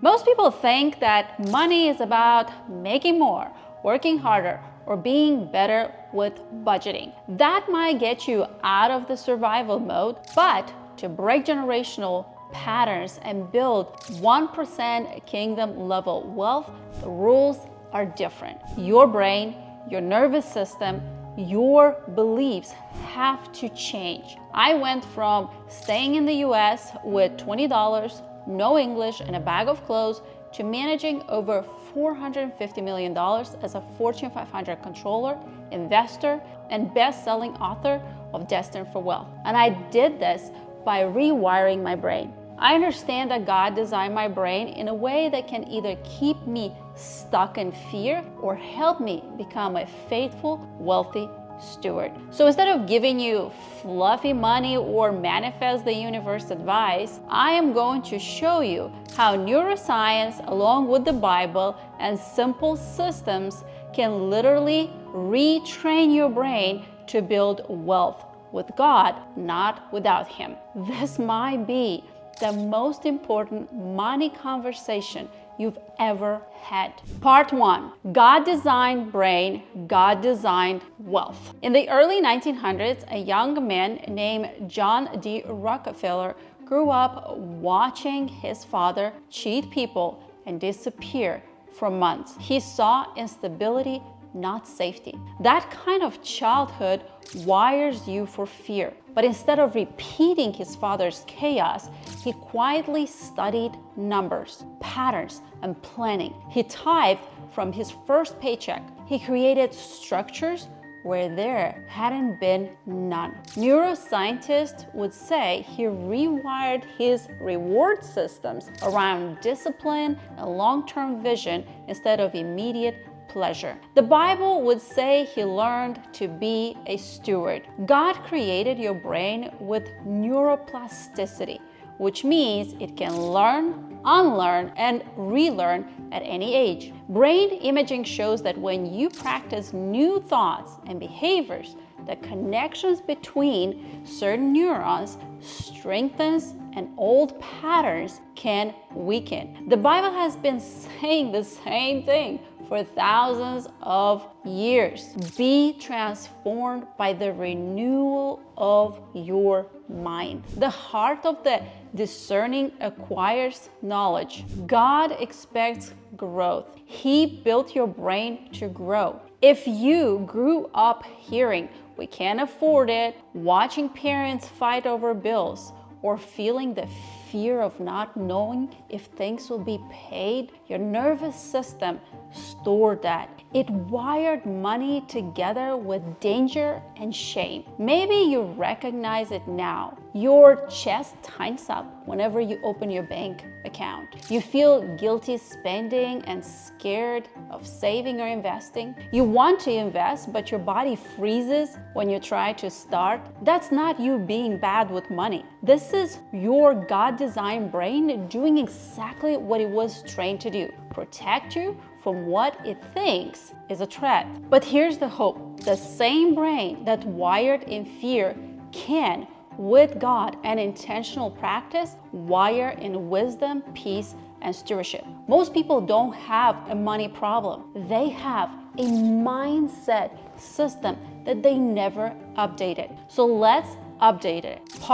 Most people think that money is about making more, working harder, or being better with budgeting. That might get you out of the survival mode, but to break generational patterns and build 1% kingdom level wealth, the rules are different. Your brain, your nervous system, your beliefs have to change. I went from staying in the US with $20, no English, and a bag of clothes to managing over $450 million as a Fortune 500 controller, investor, and best-selling author of Destined for Wealth. And I did this by rewiring my brain. I understand that God designed my brain in a way that can either keep me stuck in fear or help me become a faithful, wealthy steward. So instead of giving you fluffy money or manifest the universe advice, I am going to show you how neuroscience, along with the Bible and simple systems, can literally retrain your brain to build wealth with God, not without Him. This might be the most important money conversation you've ever had. Part 1, God designed brain, God designed wealth. In the early 1900s, a young man named John D. Rockefeller grew up watching his father cheat people and disappear for months. He saw instability, not safety. That kind of childhood wires you for fear. But instead of repeating his father's chaos, he quietly studied numbers, patterns, and planning. He tithed from his first paycheck. He created structures where there hadn't been none. Neuroscientists would say he rewired his reward systems around discipline and long-term vision instead of immediate pleasure. The Bible would say he learned to be a steward. God created your brain with neuroplasticity, which means it can learn, unlearn, and relearn at any age. Brain imaging shows that when you practice new thoughts and behaviors, the connections between certain neurons strengthens and old patterns can weaken. The Bible has been saying the same thing for thousands of years. Be transformed by the renewal of your mind. The heart of the discerning acquires knowledge. God expects growth. He built your brain to grow. If you grew up hearing, "We can't afford it," watching parents fight over bills, or feeling the fear of not knowing if things will be paid, your nervous system stored that. It wired money together with danger and shame. Maybe you recognize it now. Your chest tightens up whenever you open your bank account. You feel guilty spending and scared of saving or investing. You want to invest, but your body freezes when you try to start. That's not you being bad with money. This is your God-designed brain doing exactly what it was trained to do: protect you from what it thinks is a threat. But here's the hope. The same brain that wired in fear can, with God and intentional practice, wire in wisdom, peace, and stewardship. Most people don't have a money problem. They have a mindset system that they never updated. So let's update it.